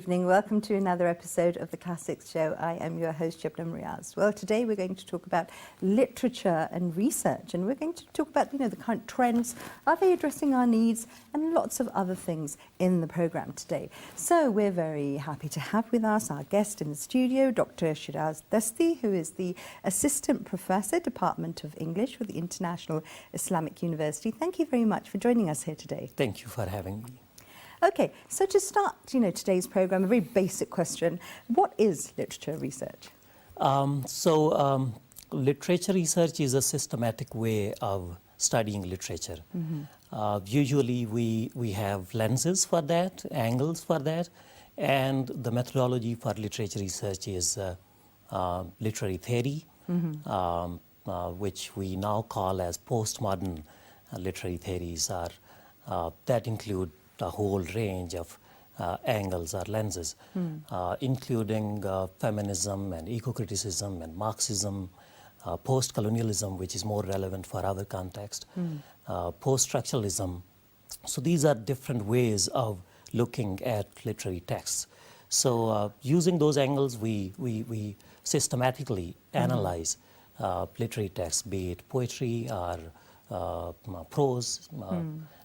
evening. Welcome to another episode of the Classics Show. I am your host, Shabnam Riaz. Well, today we're going to talk about literature and research, and we're going to talk about, the current trends. Are they addressing our needs? And lots of other things in the program today. So we're very happy to have with us our guest in the studio, Dr. Sheeraz Dasti, who is the Assistant Professor, Department of English with the International Islamic University. Thank you very much for joining us here today. Thank you for having me. Okay, so to start, today's program, a very basic question: what is literature research? Literature research is a systematic way of studying literature. Usually, we have lenses for that, angles for that, and the methodology for literature research is literary theory, which we now call as postmodern literary theories, that include a whole range of angles or lenses, including feminism and eco-criticism and Marxism, post-colonialism, which is more relevant for our context, post-structuralism. So these are different ways of looking at literary texts. So using those angles, we systematically analyze literary texts, be it poetry or prose,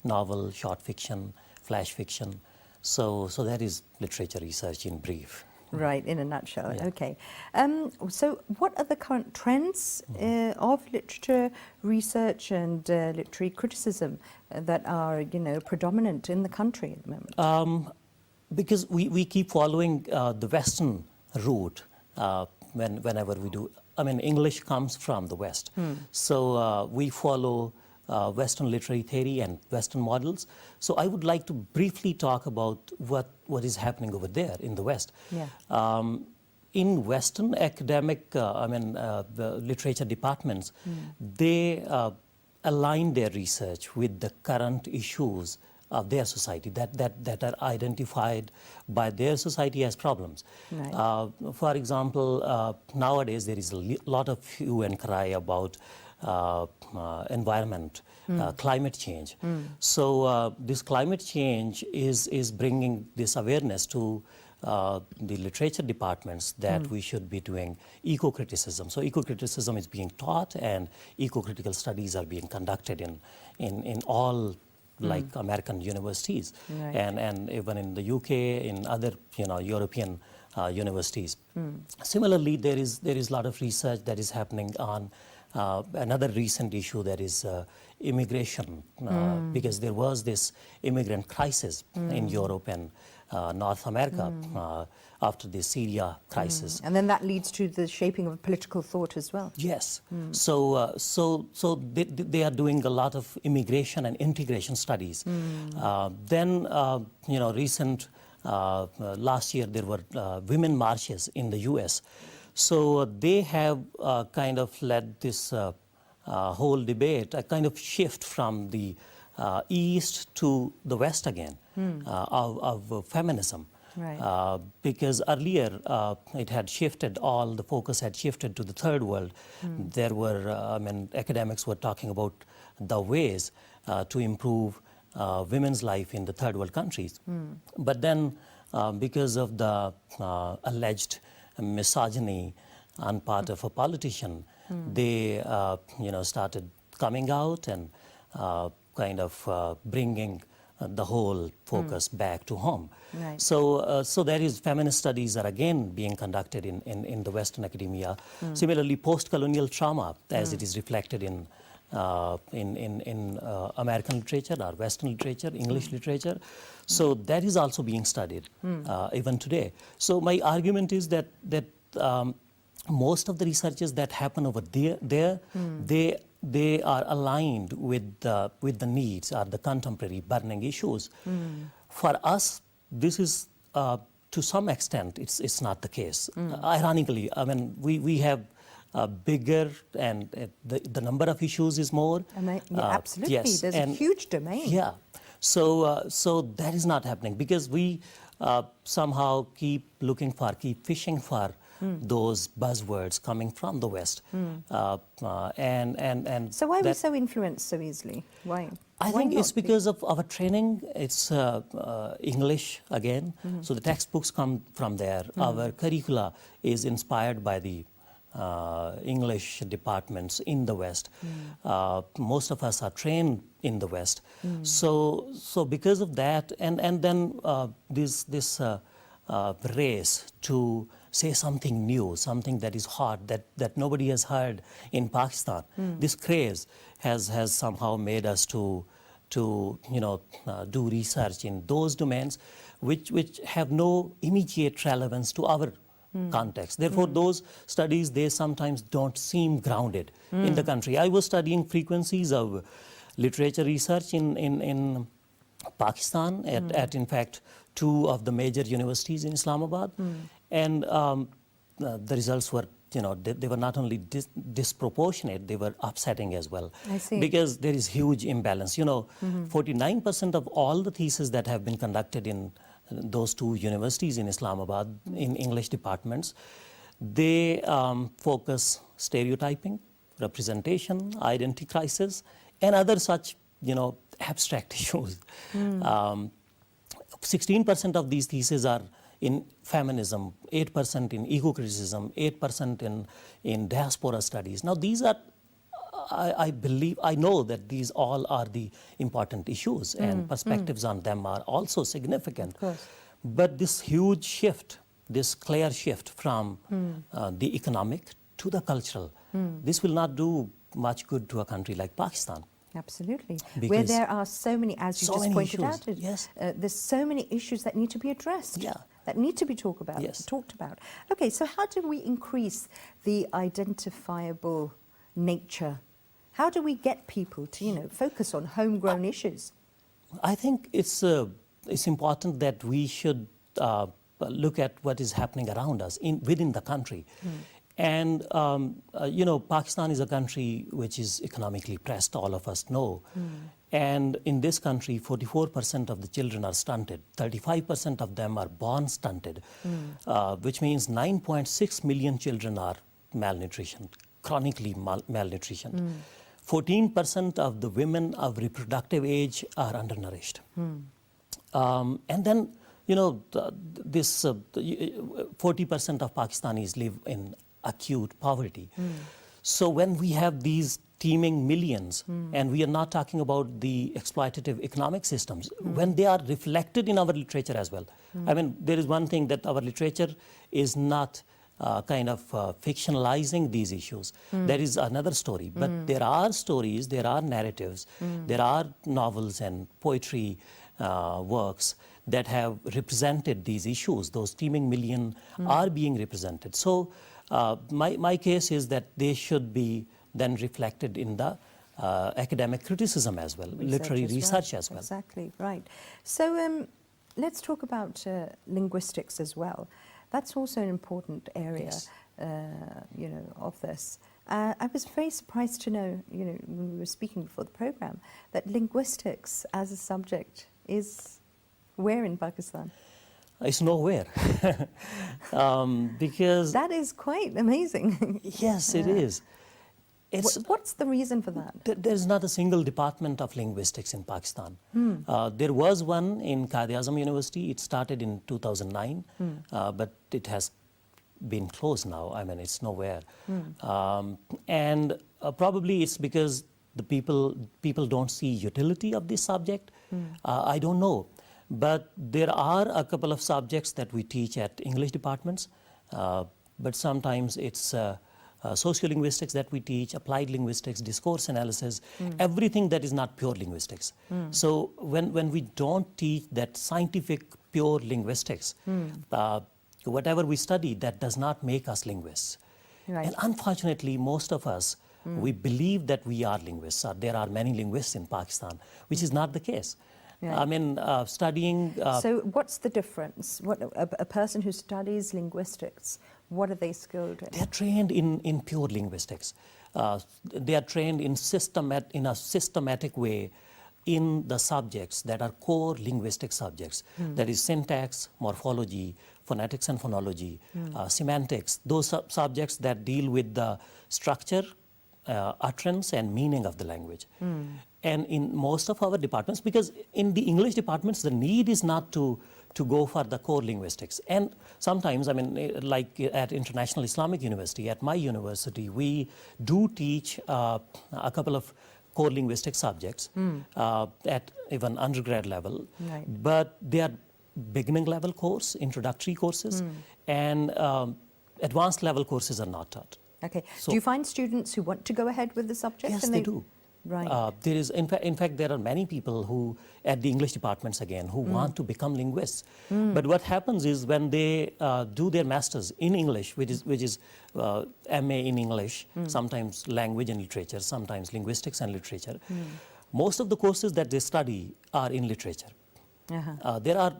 novel, short fiction, flash fiction. So that is literature research in brief. Right, in a nutshell. Yeah. Okay. So what are the current trends of literature research and literary criticism that are, predominant in the country at the moment? Because we keep following the Western route whenever we do. I mean, English comes from the West. So we follow Western literary theory and Western models. So I would like to briefly talk about what is happening over there in the West. Yeah. In Western academic, the literature departments, they align their research with the current issues of their society that are identified by their society as problems. Right. For example, nowadays there is a lot of hue and cry about environment, climate change. So this climate change is bringing this awareness to the literature departments that we should be doing eco-criticism. So eco-criticism is being taught, and eco-critical studies are being conducted in all American universities, right. and even in the UK, in other European universities. Similarly, there is a lot of research that is happening on another recent issue, that is immigration, because there was this immigrant crisis in Europe and North America after the Syria crisis. And then that leads to the shaping of political thought as well. Yes. So they are doing a lot of immigration and integration studies. Then, recent last year there were women marches in the U.S. So they have kind of led this whole debate, a kind of shift from the East to the West again of feminism. Right. Because earlier it had shifted, all the focus had shifted to the third world. There were, academics were talking about the ways to improve women's life in the third world countries. But then because of the alleged misogyny on part of a politician, they started coming out and kind of bringing the whole focus back to home. Right. So there is feminist studies are again being conducted in the Western academia. Similarly, post-colonial trauma, as it is reflected in American literature or Western literature, English literature. So that is also being studied even today. So my argument is that most of the researches that happen over there, they are aligned with the needs or the contemporary burning issues. For us, this is to some extent it's not the case. Ironically, we have bigger, and the number of issues is more. Absolutely, yes, there's a huge domain. Yeah, so that is not happening because we somehow keep fishing for those buzzwords coming from the West. And So why are we so influenced so easily? Why? I Why think not? it's because of our training. It's English again, so the textbooks come from there. Our curricula is inspired by the English departments in the West. Most of us are trained in the West. So because of that, and then this race to say something new, something that is hot, that nobody has heard in Pakistan. This craze has somehow made us to do research in those domains which have no immediate relevance to our context. Therefore, those studies, they sometimes don't seem grounded in the country. I was studying frequencies of literature research in Pakistan at in fact, two of the major universities in Islamabad. And the results were, they were not only disproportionate, they were upsetting as well. I see. Because there is huge imbalance. 49% of all the theses that have been conducted in those two universities in Islamabad, in English departments, they focus stereotyping, representation, identity crisis, and other such, abstract issues. 16% of these theses are in feminism, 8% in ego-criticism, 8% in diaspora studies. Now, these are, I know that these all are the important issues, and perspectives on them are also significant. Of course. But this huge shift, this clear shift from the economic to the cultural, this will not do much good to a country like Pakistan. Absolutely. Because Where there are so many, as you so just many pointed issues, out, yes. There's so many issues that need to be addressed. Yeah. That need to be talked about. Okay, so how do we increase the identifiable nature? How do we get people to, focus on homegrown issues? I think it's important that we should look at what is happening around us within the country. And, Pakistan is a country which is economically pressed, all of us know. And in this country, 44% of the children are stunted. 35% of them are born stunted, which means 9.6 million children are malnutrition, chronically malnutrition. 14% of the women of reproductive age are undernourished. And then, this 40% of Pakistanis live in acute poverty. So when we have these teeming millions, and we are not talking about the exploitative economic systems, when they are reflected in our literature as well. I mean, there is one thing that our literature is not fictionalizing these issues. There is another story. But there are stories, there are narratives, there are novels and poetry works that have represented these issues. Those teeming million are being represented. So my case is that they should be then reflected in the academic criticism as well, literary research as well. Exactly, right. So let's talk about linguistics as well. That's also an important area, Yes. Of this. I was very surprised to know, when we were speaking before the program, that linguistics as a subject is where in Pakistan? It's nowhere. Because... That is quite amazing. Yes, it is. What's the reason for that? There's not a single department of linguistics in Pakistan. There was one in Quaid-e-Azam University. It started in 2009, but it has been closed now. I mean, it's nowhere. And probably it's because the people don't see utility of this subject. I don't know. But there are a couple of subjects that we teach at English departments, but sometimes it's sociolinguistics that we teach, applied linguistics, discourse analysis, everything that is not pure linguistics. So when we don't teach that scientific pure linguistics, whatever we study, that does not make us linguists. Right. And unfortunately, most of us, we believe that we are linguists. There are many linguists in Pakistan, which is not the case. Yeah. I mean, studying... So what's the difference? What a person who studies linguistics, what are they skilled in? They're trained in pure linguistics. They are trained in a systematic way in the subjects that are core linguistic subjects, that is syntax, morphology, phonetics and phonology, semantics, those subjects that deal with the structure, utterance and meaning of the language. And in most of our departments, because in the English departments, the need is not to go for the core linguistics. And sometimes, I mean, like at International Islamic University, at my university, we do teach a couple of core linguistic subjects at even undergrad level. Right. But they are beginning level course, introductory courses, and advanced level courses are not taught. Okay. So- Do you find students who want to go ahead with the subject? Yes, and they do. Right. There is, in fact, there are many people who, at the English departments again, who want to become linguists. But what happens is when they do their masters in English, which is MA in English, sometimes language and literature, sometimes linguistics and literature, most of the courses that they study are in literature. There are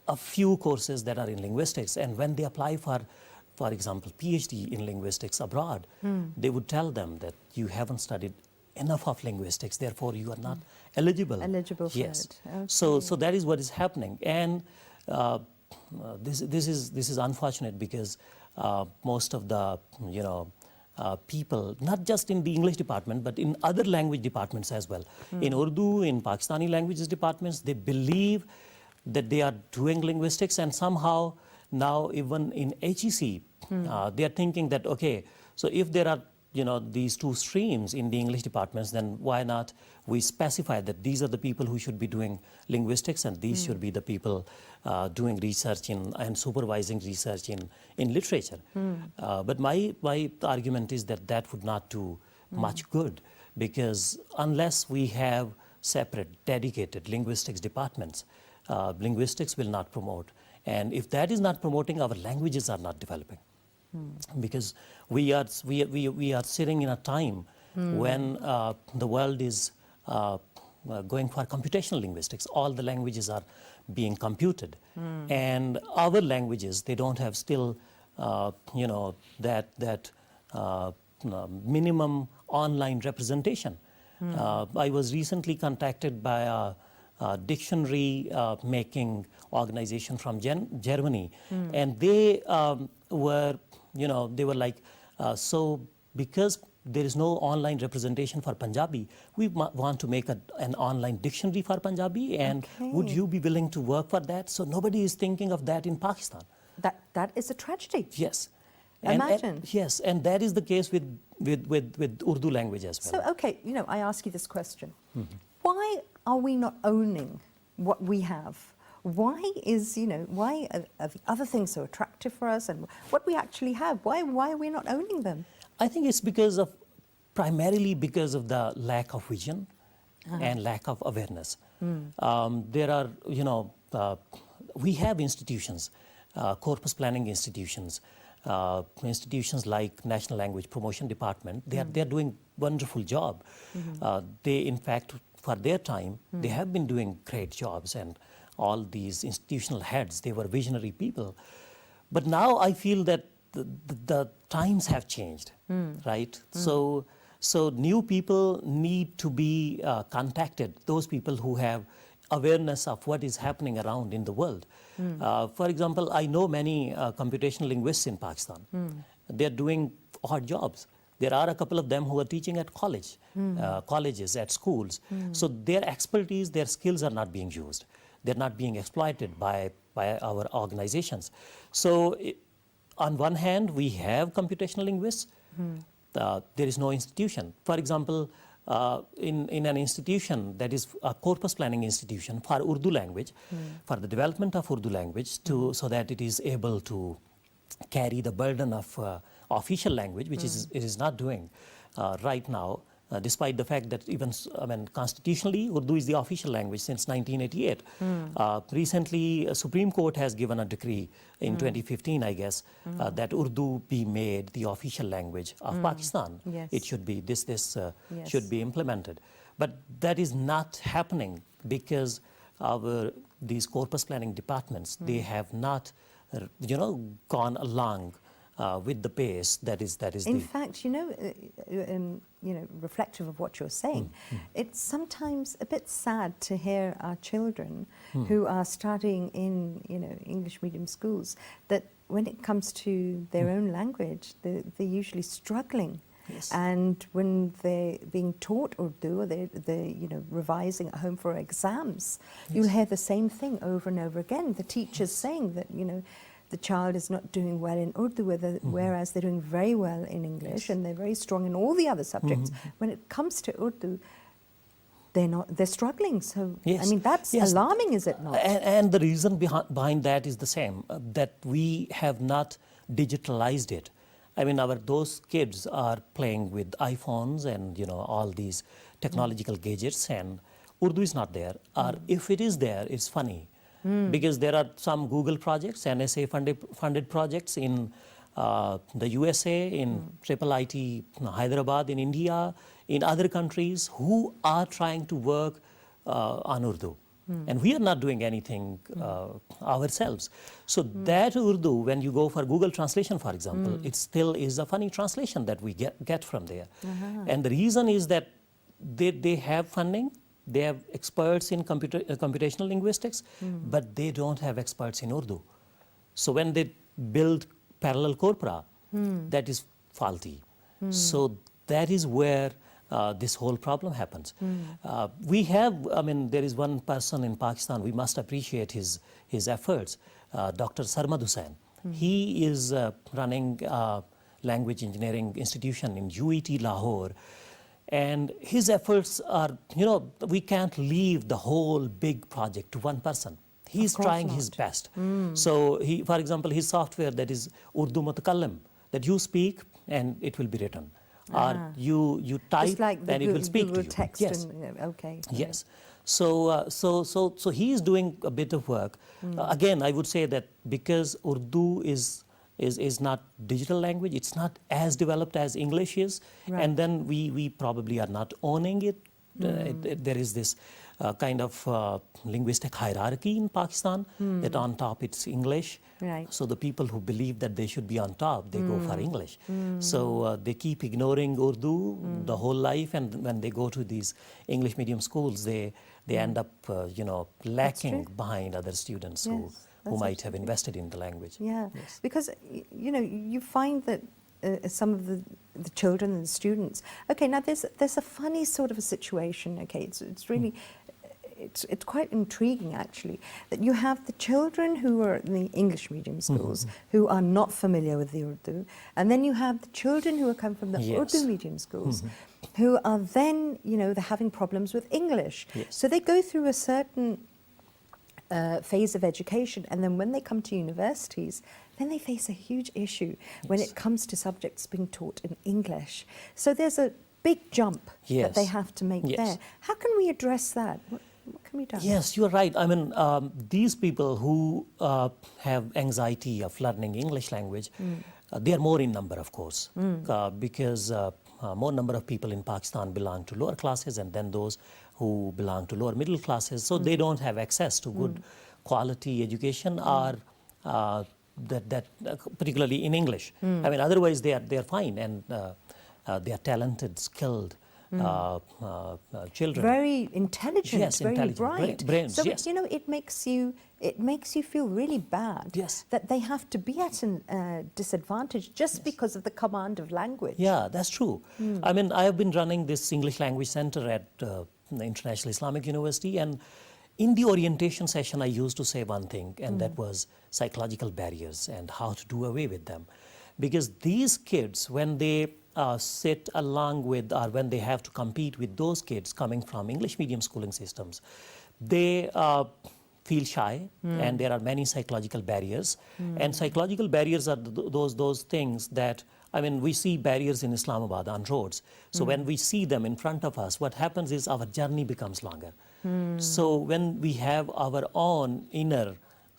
a few courses that are in linguistics, and when they apply for example, PhD in linguistics abroad, they would tell them that you haven't studied enough of linguistics, therefore you are not eligible. Eligible for yes. it. Okay. So that is what is happening, and this is unfortunate because most of the people, not just in the English department, but in other language departments as well, in Urdu, in Pakistani languages departments, they believe that they are doing linguistics, and somehow now even in HEC, they are thinking that, okay, so if there are these two streams in the English departments, then why not we specify that these are the people who should be doing linguistics, and these should be the people doing research and supervising research in literature. But my argument is that would not do much good, because unless we have separate, dedicated linguistics departments, linguistics will not promote. And if that is not promoting, our languages are not developing. Because we are sitting in a time when the world is going for computational linguistics. All the languages are being computed, and our languages, they don't have still that minimum online representation. I was recently contacted by a dictionary making organization from Germany, and they were like, so because there is no online representation for Punjabi, we want to make an online dictionary for Punjabi, and would you be willing to work for that? So nobody is thinking of that in Pakistan. That is a tragedy. Yes. Imagine. Yes, and that is the case with Urdu language as well. So, okay, I ask you this question. Why are we not owning what we have? Why are the other things so attractive for us, and what we actually have? Why are we not owning them? I think it's primarily because of the lack of vision and lack of awareness. There are, we have institutions, corpus planning institutions, institutions like National Language Promotion Department. They are doing wonderful job. They, in fact, for their time, they have been doing great jobs, and all these institutional heads, they were visionary people. But now I feel that the times have changed, right? So new people need to be contacted, those people who have awareness of what is happening around in the world. For example, I know many computational linguists in Pakistan. They're doing odd jobs. There are a couple of them who are teaching at colleges, at schools. So their expertise, their skills are not being used. They're not being exploited by our organizations. So on one hand, we have computational linguists. There is no institution. For example, in an institution that is a corpus planning institution for Urdu language, for the development of Urdu language, so that it is able to carry the burden of official language, which it is not doing right now, despite the fact that even, constitutionally, Urdu is the official language since 1988. Recently, Supreme Court has given a decree in 2015, I guess, that Urdu be made the official language of Pakistan. Yes. It should be, this Yes. should be implemented. But that is not happening because these corpus planning departments, they have not, gone along with the pace that is In fact, reflective of what you're saying, it's sometimes a bit sad to hear our children who are studying in, English medium schools, that when it comes to their own language, they're usually struggling. Yes. And when they're being taught Urdu, or they're revising at home for exams, you'll hear the same thing over and over again. The teacher's saying that, the child is not doing well in Urdu, whereas they're doing very well in English, and they're very strong in all the other subjects. When it comes to Urdu, they're struggling. So, Yes. I mean, that's alarming, is it not? And the reason behind that is the same, that we have not digitalized it. I mean, those kids are playing with iPhones and, all these technological gadgets, and Urdu is not there. Or if it is there, it's funny. Because there are some Google projects, NSA funded projects in the USA, in IIIT Hyderabad, in India, in other countries, who are trying to work on Urdu. And we are not doing anything ourselves. So that Urdu, when you go for Google translation, for example, it still is a funny translation that we get from there. And the reason is that they have funding, they have experts in computational linguistics, but they don't have experts in Urdu. So when they build parallel corpora, that is faulty. So that is where this whole problem happens. There is one person in Pakistan, we must appreciate his efforts, Dr. Sarmad Hussain. He is running a language engineering institution in UET Lahore. And his efforts are, we can't leave the whole big project to one person. He's trying his best. So, for example, his software that is Urdu Mutakallim, that you speak and it will be written. Or you type and it will speak Google to you. Text. Yes. Okay. Yes. So he is doing a bit of work. Again, I would say that because Urdu is not digital language, it's not as developed as English is, and then we probably are not owning it. There is this kind of linguistic hierarchy in Pakistan, that on top it's English. Right. So the people who believe that they should be on top, they go for English. So they keep ignoring Urdu the whole life, and when they go to these English medium schools, they end up lacking behind other students who might have invested in the language. Yeah, because you find that some of the children and the students. Okay, now there's a funny sort of a situation. Okay, it's really. It's quite intriguing, actually, that you have the children who are in the English medium schools who are not familiar with the Urdu, and then you have the children who are come from the Urdu medium schools who are then, they're having problems with English. So they go through a certain phase of education, and then when they come to universities, then they face a huge issue when it comes to subjects being taught in English. So there's a big jump that they have to make there. How can we address that? What can be done? Yes, you're right. I mean, these people who have anxiety of learning English language, they are more in number, of course, because more number of people in Pakistan belong to lower classes, and then those who belong to lower middle classes, so they don't have access to good quality education, or that particularly in English. I mean, otherwise they are fine, and they are talented, skilled children. Very intelligent, very bright. Brains, so it makes you feel really bad that they have to be at a disadvantage just because of the command of language. Yeah, that's true. I mean, I have been running this English Language Center at the International Islamic University, and in the orientation session I used to say one thing, and that was psychological barriers and how to do away with them. Because these kids, when they sit along with, or when they have to compete with those kids coming from English medium schooling systems, they feel shy, and there are many psychological barriers. And psychological barriers are those things that, I mean, we see barriers in Islamabad on roads. So when we see them in front of us, what happens is our journey becomes longer. So when we have our own inner,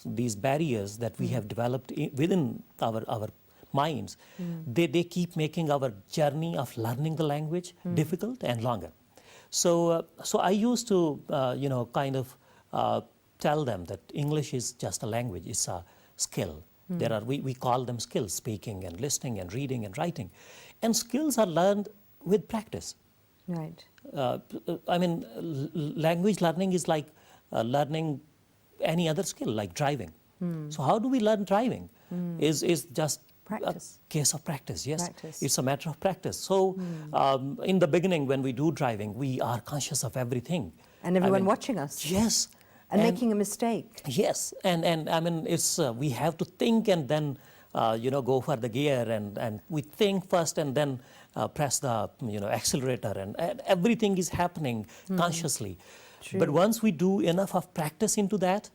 these barriers that we have developed within our minds, they keep making our journey of learning the language difficult and longer. So I used to, kind of tell them that English is just a language, it's a skill. We call them skills: speaking and listening and reading and writing. And skills are learned with practice. Right. Language learning is like learning any other skill, like driving. So how do we learn driving? Is just Practice. a case of practice, yes. Practice. It's a matter of practice. So in the beginning, when we do driving, we are conscious of everything. And everyone watching us. Yes. And making a mistake. Yes, and it's we have to think and then go for the gear, and we think first and then press the accelerator, and everything is happening consciously. True. But once we do enough of practice into that,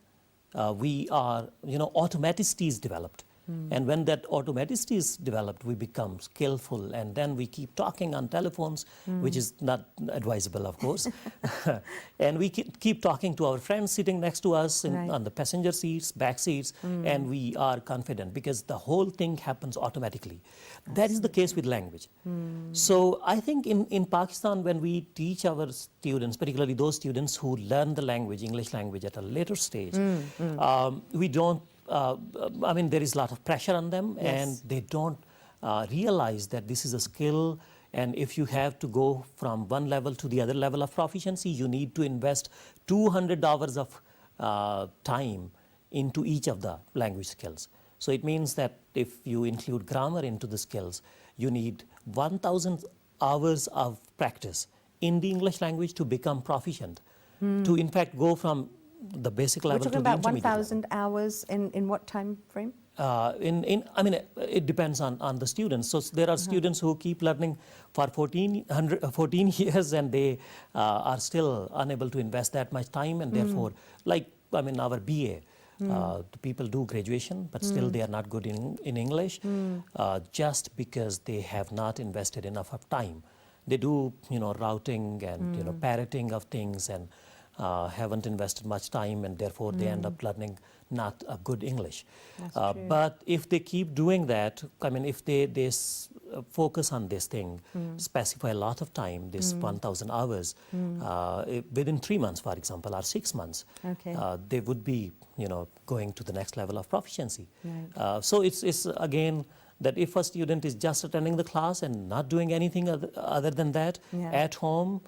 we are automaticity is developed. And when that automaticity is developed, we become skillful, and then we keep talking on telephones, which is not advisable, of course. And we keep talking to our friends sitting next to us on the passenger seats, back seats, and we are confident because the whole thing happens automatically. That is the case with language. So I think in Pakistan, when we teach our students, particularly those students who learn the language, English language, at a later stage, we don't there is a lot of pressure on them, and they don't realize that this is a skill, and if you have to go from one level to the other level of proficiency, you need to invest 200 hours of time into each of the language skills. So it means that if you include grammar into the skills, you need 1,000 hours of practice in the English language to become proficient, to in fact go from the basic level to the intermediate level. We're talking about 1,000 hours in what time frame? It depends on the students. So there are students who keep learning for 14 years, and they are still unable to invest that much time, and therefore, our BA, the people do graduation, but still they are not good in English, just because they have not invested enough of time. They do, routing and parroting of things, and haven't invested much time, and therefore they end up learning not a good English. But if they keep doing that, if they focus on this thing, specify a lot of time, this 1,000 hours, within 3 months, for example, or 6 months, they would be, going to the next level of proficiency. Right. So it's again that if a student is just attending the class and not doing anything other than that at home,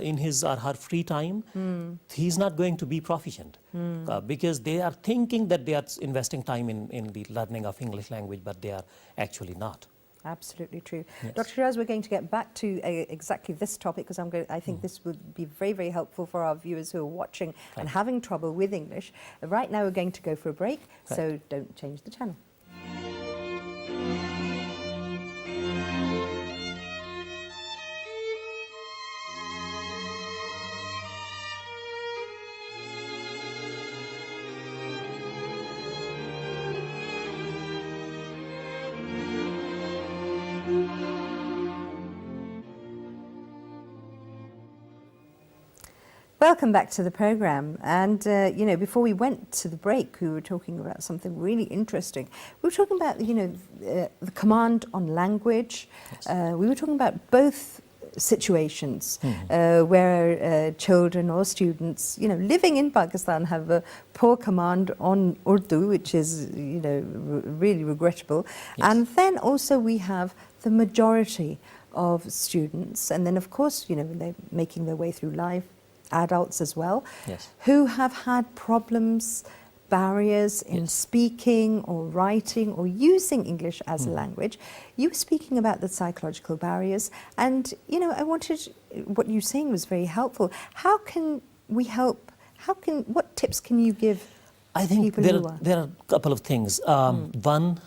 in his or her free time, he's not going to be proficient because they are thinking that they are investing time in the learning of English language, but they are actually not. Absolutely true. Yes. Dr. Sheeraz, we're going to get back to exactly this topic because I think this would be very, very helpful for our viewers who are watching and having trouble with English. Right now we're going to go for a break, so don't change the channel. Welcome back to the programme. And, before we went to the break, we were talking about something really interesting. We were talking about, the command on language. Yes. We were talking about both situations where children or students, living in Pakistan have a poor command on Urdu, which is, really regrettable. Yes. And then also we have the majority of students, and then of course, they're making their way through life, adults as well, who have had problems, barriers in speaking or writing or using English as a language. You were speaking about the psychological barriers, and what you were saying was very helpful. How can we help? What tips can you give? I think there are a couple of things. One,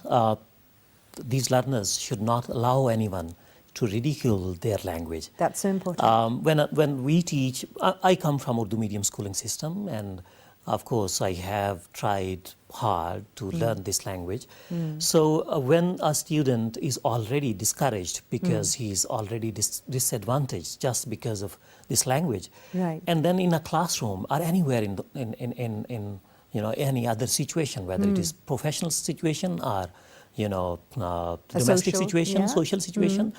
these learners should not allow anyone to ridicule their language. That's so important. When we teach, I come from Urdu medium schooling system, and of course I have tried hard to learn this language. So when a student is already discouraged because he's already disadvantaged just because of this language, and then in a classroom or anywhere in any other situation, whether it is professional situation or domestic situation, social situation.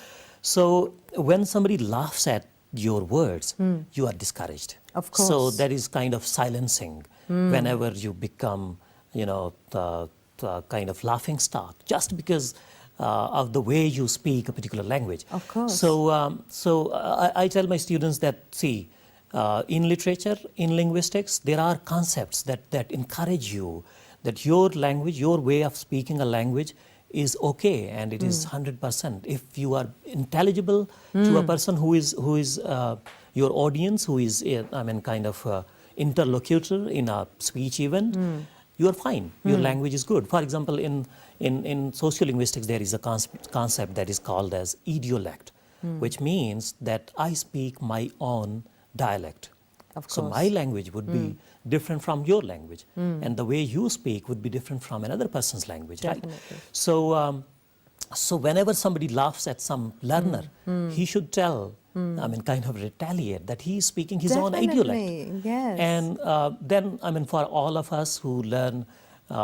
So when somebody laughs at your words, you are discouraged. Of course. So that is kind of silencing whenever you become, kind of laughing stock just because of the way you speak a particular language. Of course. So I tell my students that, see, in literature, in linguistics, there are concepts that encourage you that your language, your way of speaking a language is okay and it is 100%. If you are intelligible to a person who is your audience, who is, kind of interlocutor in a speech even, you are fine. Your language is good. For example, in sociolinguistics, there is a concept that is called as idiolect, which means that I speak my own dialect. Of So course. my language would be different from your language, and the way you speak would be different from another person's language, Definitely. right? So whenever somebody laughs at some learner, he should tell, kind of retaliate that he is speaking his own Definitely, idiolect. yes. And then, for all of us who learn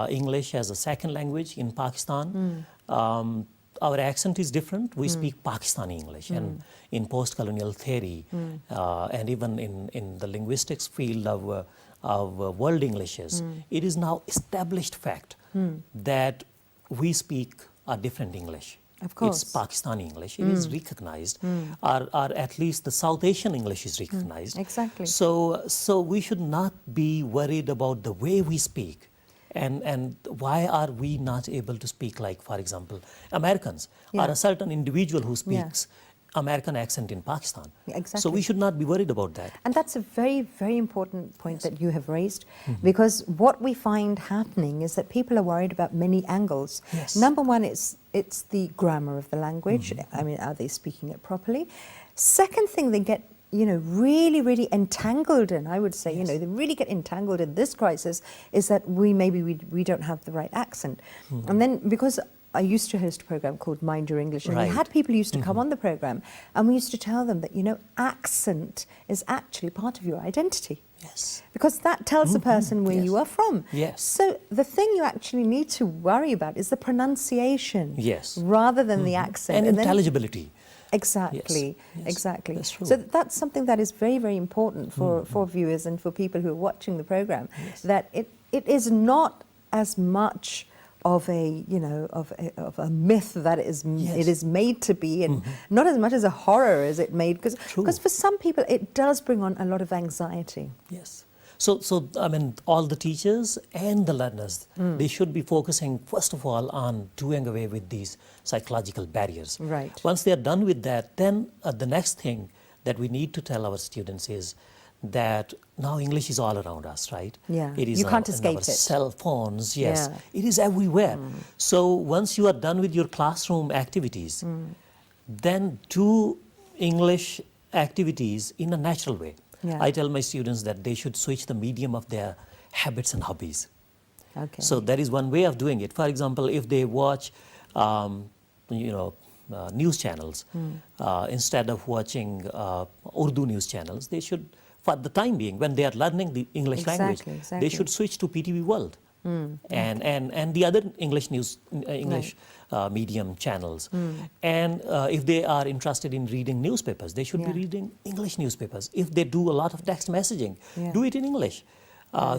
English as a second language in Pakistan, our accent is different. We speak Pakistani English, and in post-colonial theory, and even in the linguistics field of world Englishes, it is now established fact that we speak a different English. Of course. It's Pakistani English. It is recognized, or at least the South Asian English is recognized. Exactly. So we should not be worried about the way we speak. And why are we not able to speak like, for example, Americans or a certain individual who speaks American accent in Pakistan? Exactly. So we should not be worried about that. And that's a very, very important point that you have raised, because what we find happening is that people are worried about many angles. Yes. Number one, it's the grammar of the language. Are they speaking it properly? Second thing, they get really, really entangled in, I would say, they really get entangled in this crisis, is that we don't have the right accent. And then, because I used to host a program called Mind Your English, and we had people used to come on the program, and we used to tell them that, accent is actually part of your identity. Yes. Because that tells the person where you are from. Yes. So the thing you actually need to worry about is the pronunciation, Yes. rather than the accent. And then- intelligibility. Exactly, Yes, exactly. that's true. So that's something that is very, very important for viewers and for people who are watching the program, that it is not as much of a of a myth that it is made to be, and not as much as a horror as it made, because for some people it does bring on a lot of anxiety. Yes. So all the teachers and the learners, they should be focusing, first of all, on doing away with these psychological barriers. Right. Once they are done with that, then the next thing that we need to tell our students is that now English is all around us, right? Yeah. It is You can't in escape our it. cell phones, yes. Yeah. It is everywhere. So once you are done with your classroom activities, then do English activities in a natural way. Yeah. I tell my students that they should switch the medium of their habits and hobbies. Okay. So that is one way of doing it. For example, if they watch, news channels, instead of watching Urdu news channels, they should, for the time being, when they are learning the English language, they should switch to PTV World and the other English news, medium channels. And if they are interested in reading newspapers, they should be reading English newspapers. If they do a lot of text messaging, do it in English.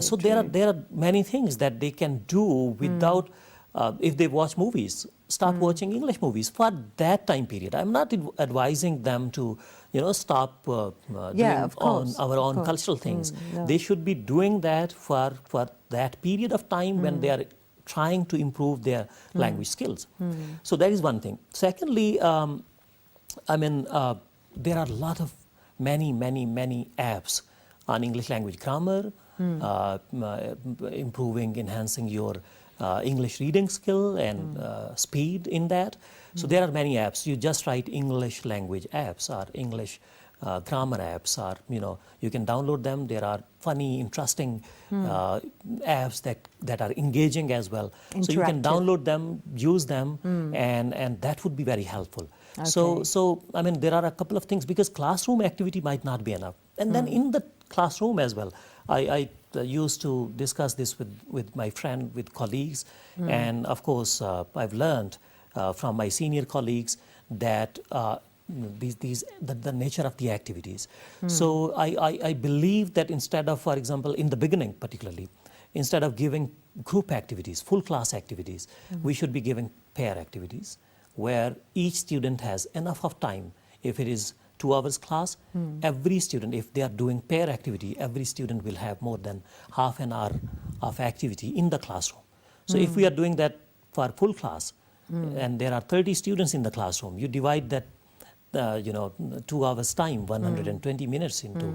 So there are many things that they can do without, if they watch movies, start watching English movies for that time period. I'm not advising them to, stop doing our own cultural things. No. They should be doing that for that period of time when they are trying to improve their language skills. So that is one thing. Secondly, there are a lot of many apps on English language grammar, improving, enhancing your English reading skill and speed in that. So there are many apps. You just write English language apps or English grammar apps, or you can download them. There are funny, interesting apps that are engaging as well. So you can download them, use them, and that would be very helpful. Okay. So there are a couple of things, because classroom activity might not be enough. And then in the classroom as well, I used to discuss this with my friend, with colleagues, and of course I've learned from my senior colleagues that the nature of the activities. So I believe that instead of, for example, in the beginning particularly, instead of giving group activities, full class activities, we should be giving pair activities where each student has enough of time. If it is 2 hours class, every student, if they are doing pair activity, every student will have more than half an hour of activity in the classroom. So if we are doing that for full class, and there are 30 students in the classroom, you divide that 2 hours time, 120 minutes into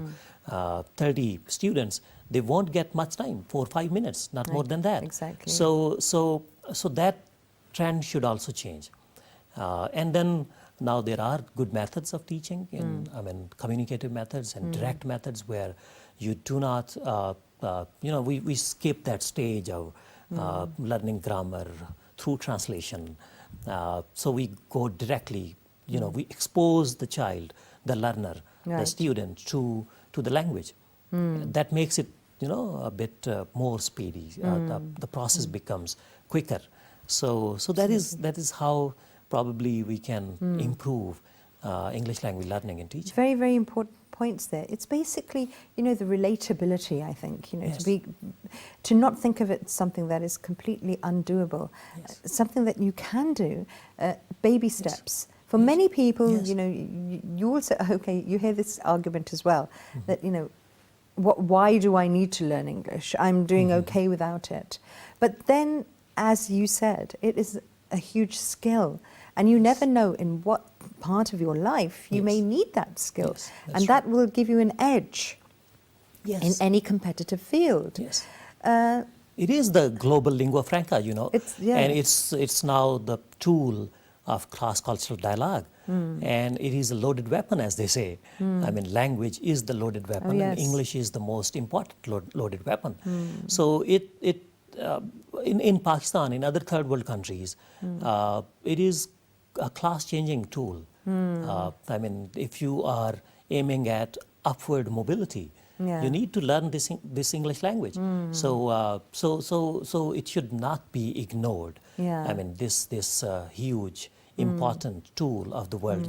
30 students, they won't get much time, 4 or 5 minutes, not more than that. Exactly. So that trend should also change. And then now there are good methods of teaching, communicative methods and direct methods where you do not, we skip that stage of learning grammar through translation. So we go directly, we expose the child, the learner, the student to the language. That makes it, a bit more speedy. The process becomes quicker. So that is how probably we can improve English language learning and teaching. Very, very important points there. It's basically, the relatability, I think, Yes. to not think of it as something that is completely undoable, Yes. something that you can do, baby steps. For many people, Yes. You also, you hear this argument as well, that, why do I need to learn English? I'm doing okay without it. But then, as you said, it is a huge skill. And you never know in what part of your life you may need that skill. Yes, and that will give you an edge in any competitive field. Yes. It is the global lingua franca, and it's now the tool of cross-cultural dialogue. And it is a loaded weapon, as they say. Language is the loaded weapon, and English is the most important loaded weapon. So in Pakistan, in other third world countries, it is a class-changing tool. If you are aiming at upward mobility, you need to learn this English language. So it should not be ignored. This huge, important tool of the world.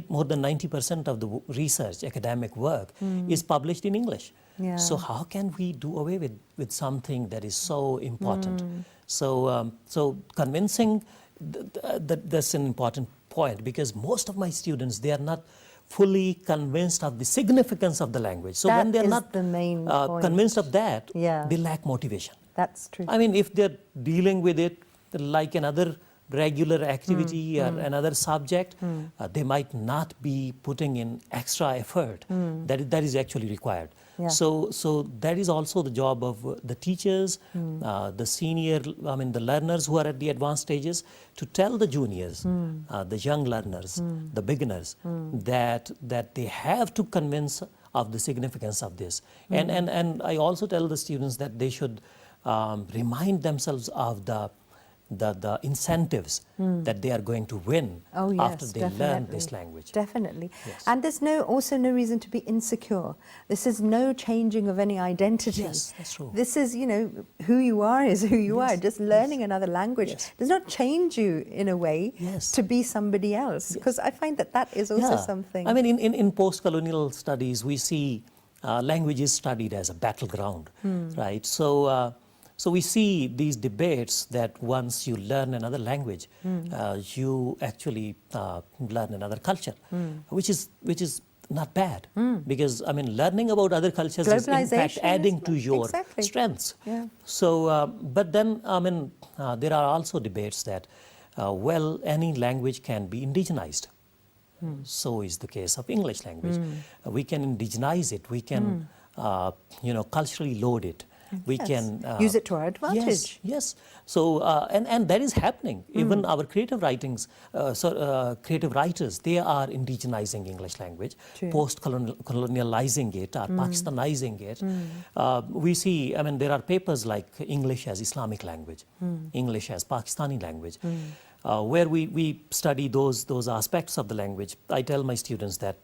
More than 90% of the research, academic work, is published in English. So how can we do away with something that is so important? So convincing, that's an important point, because most of my students, they are not fully convinced of the significance of the language. So when they're not convinced of that, they lack motivation. That's true. If they're dealing with it like another regular activity or another subject, they might not be putting in extra effort that is actually required. So that is also the job of the teachers, the senior, the learners who are at the advanced stages, to tell the juniors, the young learners, the beginners, that they have to convince of the significance of this. And I also tell the students that they should remind themselves of the incentives that they are going to win after they learn this language. Definitely. And there's also no reason to be insecure. This is no changing of any identity. Yes, that's true. This is, who you are is who you are. Just learning another language does not change you in a way to be somebody else. Because I find that is also something. In post-colonial studies, we see language is studied as a battleground, right? So we see these debates that once you learn another language, you actually learn another culture, which is not bad, because learning about other cultures is in fact adding to your strengths. So, but then there are also debates that any language can be indigenized. So is the case of English language. We can indigenize it. We can culturally load it. We can use it to our advantage. Yes. So and that is happening. Even our creative writers, they are indigenizing English language, post-colonializing it, or Pakistanizing it. We see. There are papers like English as Islamic language, English as Pakistani language, where we study those aspects of the language. I tell my students that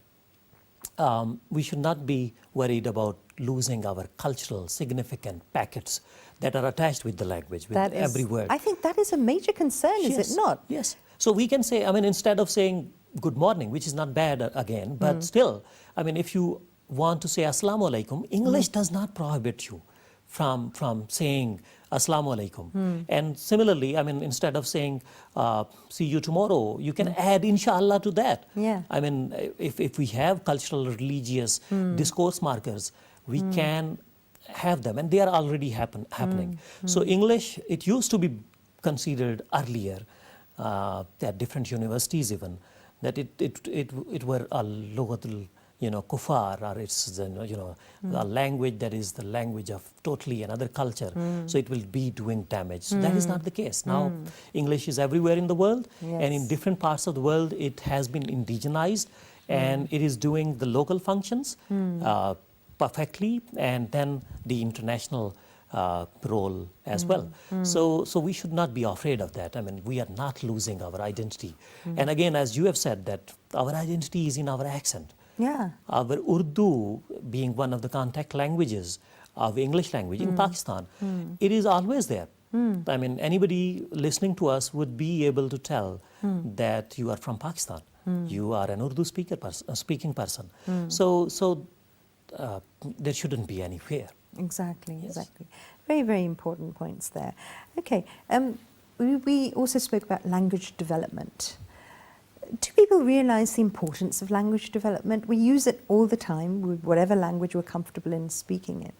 we should not be worried about losing our cultural significant packets that are attached with the language, with every word. I think that is a major concern, is it not? Yes. So we can say, instead of saying good morning, which is not bad again, but still, if you want to say Assalamu alaikum, English does not prohibit you from saying Assalamu alaikum. And similarly, I mean, instead of saying, see you tomorrow, you can add inshallah to that. Yeah. I mean, if we have cultural, religious discourse markers, we can have them, and they are already happening. So English, it used to be considered earlier at different universities even, that it were a lughatul, kufar, or it's a language that is the language of totally another culture. So it will be doing damage. So that is not the case. Now English is everywhere in the world, and in different parts of the world it has been indigenized, and it is doing the local functions perfectly, and then the international role as well. So we should not be afraid of that. I mean, we are not losing our identity. And again, as you have said, that our identity is in our accent. Yeah. Our Urdu being one of the contact languages of English language in Pakistan, it is always there. I mean, anybody listening to us would be able to tell that you are from Pakistan. You are an Urdu speaking person. So there shouldn't be any fear. Exactly, Yes. exactly. Very, very important points there. Okay, we also spoke about language development. Do people realise the importance of language development? We use it all the time, with whatever language we're comfortable in speaking in.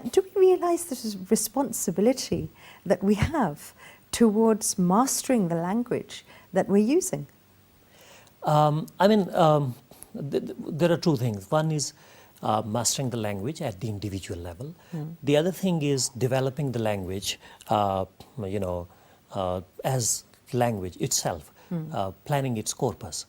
Do we realise this responsibility that we have towards mastering the language that we're using? There are two things. One is mastering the language at the individual level. The other thing is developing the language, as language itself, planning its corpus,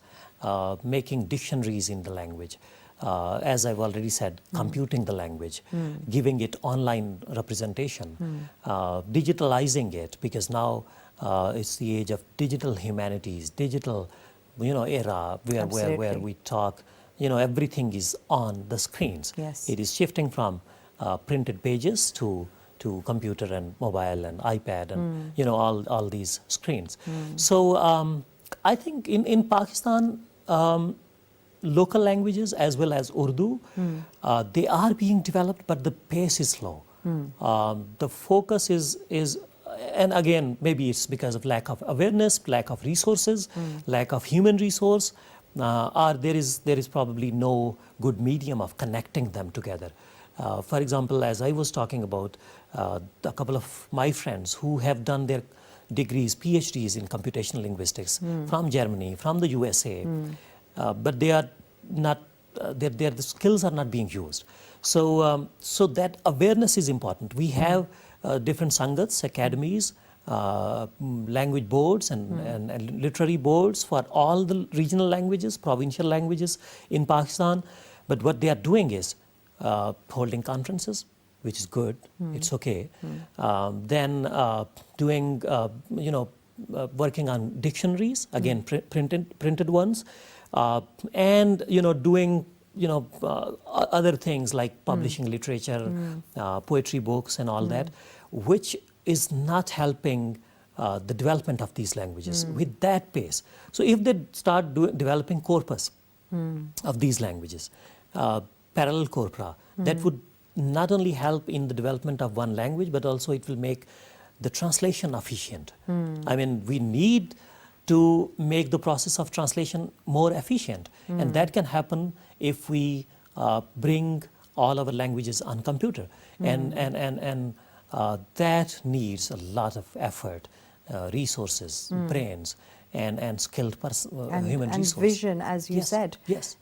making dictionaries in the language. As I've already said, computing the language, giving it online representation, digitalizing it, because now it's the age of digital humanities, digital, era where we talk. Everything is on the screens. Yes. It is shifting from printed pages to computer and mobile and iPad and all these screens. So I think in Pakistan, local languages as well as Urdu, they are being developed, but the pace is slow. The focus is, and again, maybe it's because of lack of awareness, lack of resources, lack of human resource, or there is probably no good medium of connecting them together. For example, as I was talking about, a couple of my friends who have done their degrees, PhDs in computational linguistics from Germany, from the USA, but they are not, the skills are not being used. So that awareness is important. We have different sangats, academies, language boards and literary boards for all the regional languages, provincial languages in Pakistan. But what they are doing is holding conferences, which is good, it's okay. Then doing, working on dictionaries, again, printed ones, and, doing, other things like publishing literature, poetry books and all that, which is not helping the development of these languages with that pace. So if they start developing corpus of these languages, parallel corpora, that would not only help in the development of one language, but also it will make the translation efficient. I mean, we need to make the process of translation more efficient, and that can happen if we bring all our languages on computer, and that needs a lot of effort, resources, brains, and skilled human resources. And vision, as you said. Yes.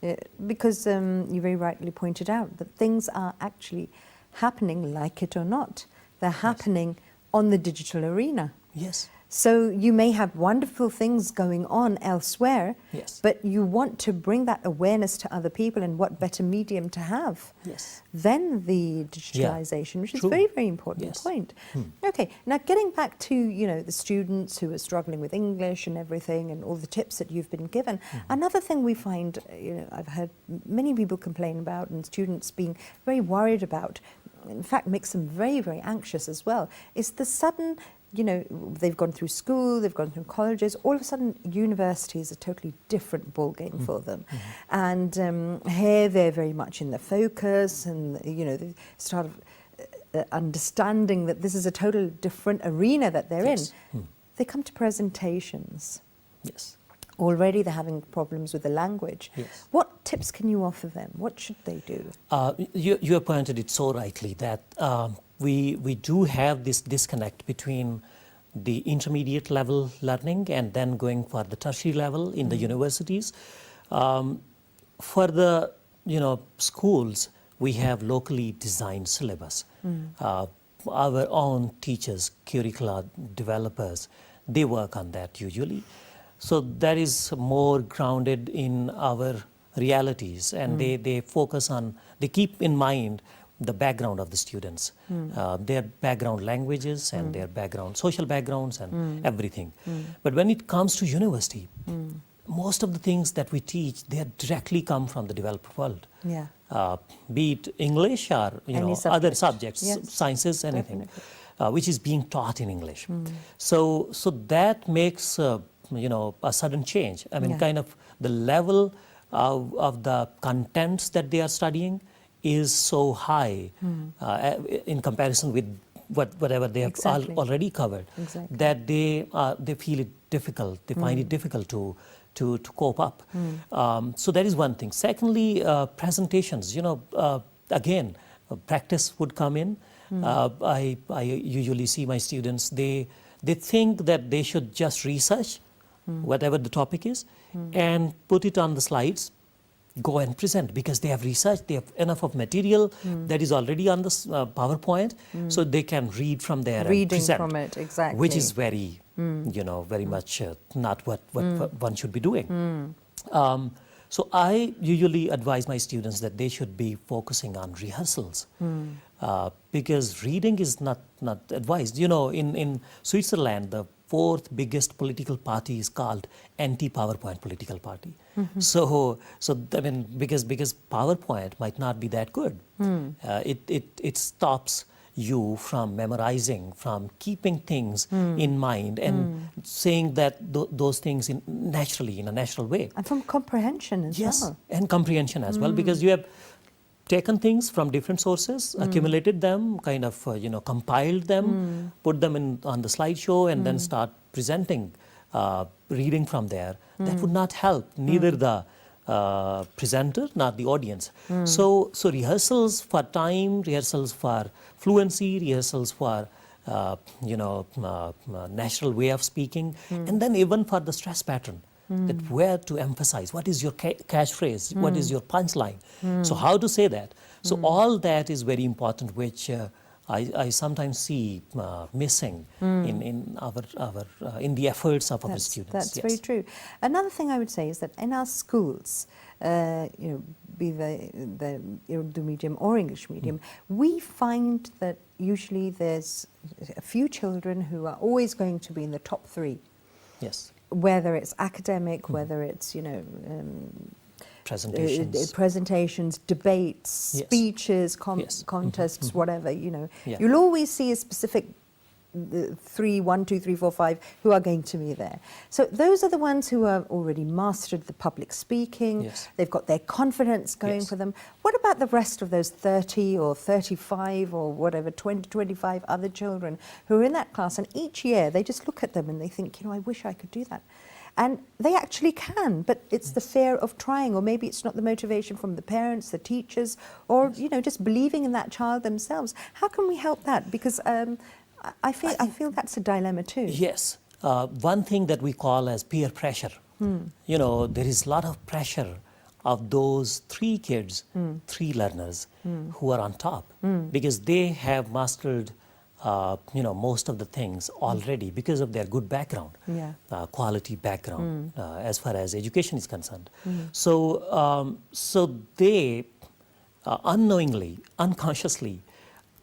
Because you very rightly pointed out that things are actually happening, like it or not. They're happening on the digital arena. Yes. So you may have wonderful things going on elsewhere, but you want to bring that awareness to other people, and what better medium to have than the digitalization, which is a very, very important point. Okay, now getting back to, the students who are struggling with English and everything and all the tips that you've been given, another thing we find, I've heard many people complain about, and students being very worried about, in fact makes them very, very anxious as well, is the sudden, they've gone through school, they've gone through colleges, all of a sudden university is a totally different ballgame for them. And here they're very much in the focus, and, they start understanding that this is a total different arena that they're Yes. in, they come to presentations. Yes. Already they're having problems with the language. Yes. What tips can you offer them? What should they do? You have pointed it so rightly that we do have this disconnect between the intermediate level learning and then going for the tertiary level in the universities. For the schools, we have locally designed syllabus. Our own teachers, curricula developers, they work on that usually. So that is more grounded in our realities, and they focus on, they keep in mind the background of the students, their background languages and their background, social backgrounds and everything. But when it comes to university, most of the things that we teach, they directly come from the developed world. Yeah. Be it English or other subjects, Yes. sciences, anything, which is being taught in English. So that makes a sudden change. I mean, kind of the level of the contents that they are studying is so high in comparison with whatever they have already covered, that they feel it difficult. They find it difficult to cope up. So that is one thing. Secondly, presentations. Again, practice would come in. I usually see my students. They think that they should just research whatever the topic is and put it on the slides, go and present, because they have researched, they have enough of material that is already on the PowerPoint, so they can read from there and present. From it, exactly. Which is very, very much not what one should be doing. So I usually advise my students that they should be focusing on rehearsals, because reading is not advised. In Switzerland, the fourth biggest political party is called anti-PowerPoint political party. So I mean, because PowerPoint might not be that good, it stops you from memorizing, from keeping things in mind and saying that those things naturally, in a natural way. And from comprehension as well. Yes, and comprehension as well, because you have taken things from different sources, accumulated them, kind of compiled them, put them on the slideshow, and then start presenting, reading from there. That would not help neither the presenter nor the audience. So rehearsals for time, rehearsals for fluency, rehearsals for natural way of speaking, and then even for the stress pattern. That where to emphasize, what is your catchphrase, what is your punchline, so how to say that. So all that is very important, which I sometimes see missing in the efforts of our students. That's very true. Another thing I would say is that in our schools, be the Urdu medium or English medium, we find that usually there's a few children who are always going to be in the top three. Yes. Whether it's academic, whether it's presentations, debates, speeches, contests, whatever. You'll always see a specific 3, 1, 2, 3, 4, 5 who are going to be there. So those are the ones who have already mastered the public speaking. Yes. They've got their confidence going for them. What about the rest of those 30 or 35 or whatever, 20, 25 other children who are in that class, and each year they just look at them and they think, I wish I could do that. And they actually can, but it's the fear of trying, or maybe it's not the motivation from the parents, the teachers, or just believing in that child themselves. How can we help that? Because I feel that's a dilemma too. Yes. One thing that we call as peer pressure. There is a lot of pressure of those 3 kids, 3 learners who are on top, because they have mastered most of the things already because of their good background, quality background as far as education is concerned. So they unknowingly, unconsciously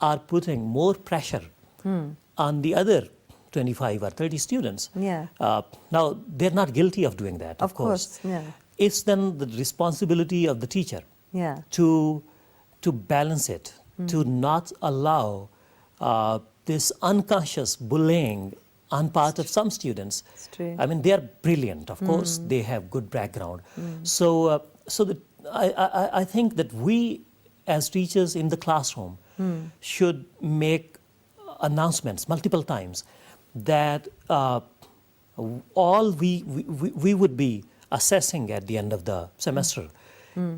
are putting more pressure on the other 25 or 30 students. Now, they're not guilty of doing that, of course. It's then the responsibility of the teacher to balance it, to not allow this unconscious bullying on part of some students. I mean, they are brilliant, of course. They have good background. So I think that we, as teachers in the classroom, should make announcements multiple times that all we would be assessing at the end of the semester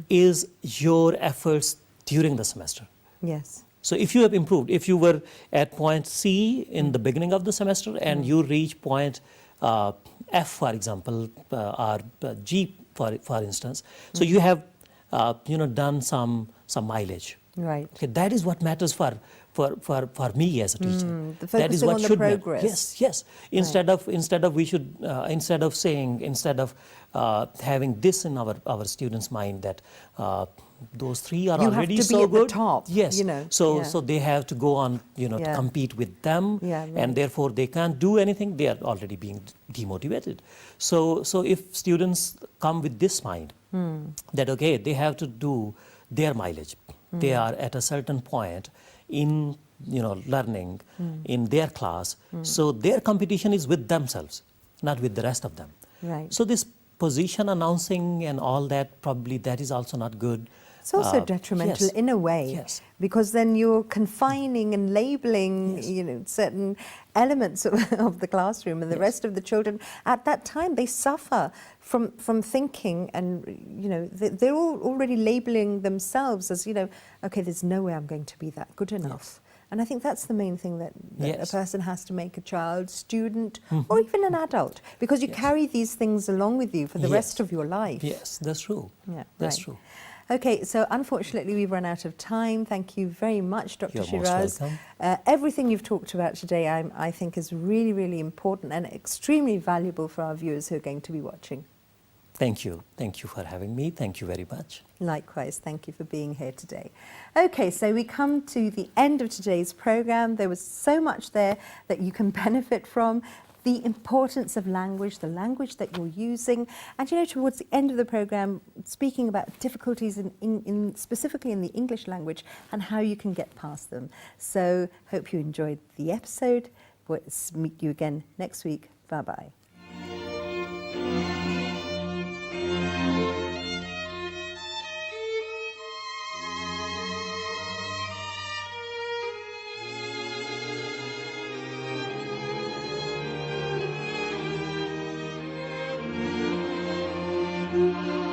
is your efforts during the semester. Yes. So if you have improved, if you were at point C in the beginning of the semester and you reach point F, for example, or G, for instance, so you have done some mileage. Right. Okay, that is what matters for me as a teacher. That is focusing what on the should progress. Yes, yes. Instead of having this in our students' mind that those three are You have already to be so at the good. top, Yes. you know, So yeah. they have to go on, to Yeah. compete with them, Yeah, right. and therefore they can't do anything. They are already being demotivated. So if students come with this mind that okay, they have to do their mileage, they are at a certain point in learning in their class, so their competition is with themselves, not with the rest of them. Right. So this position announcing and all that, probably that is also not good. It's also detrimental yes. in a way, Yes. because then you're confining and labeling, Yes. certain elements of the classroom, and the rest of the children at that time they suffer from thinking, and they're all already labeling themselves as okay, there's no way I'm going to be that good enough. Yes. And I think that's the main thing that Yes. a person has to make a child, student, or even an adult, because you carry these things along with you for the Yes. rest of your life. Yes, that's true. Yeah, That's right. true. Okay, so unfortunately we've run out of time. Thank you very much, Dr. You're most Sheeraz. welcome. Everything you've talked about today I think is really, really important and extremely valuable for our viewers who are going to be watching. Thank you. Thank you for having me. Thank you very much. Likewise, thank you for being here today. Okay, so we come to the end of today's program. There was so much there that you can benefit from. The importance of language, the language that you're using, and towards the end of the program, speaking about difficulties in specifically in the English language and how you can get past them. So, hope you enjoyed the episode. We'll meet you again next week. Bye-bye. Thank you.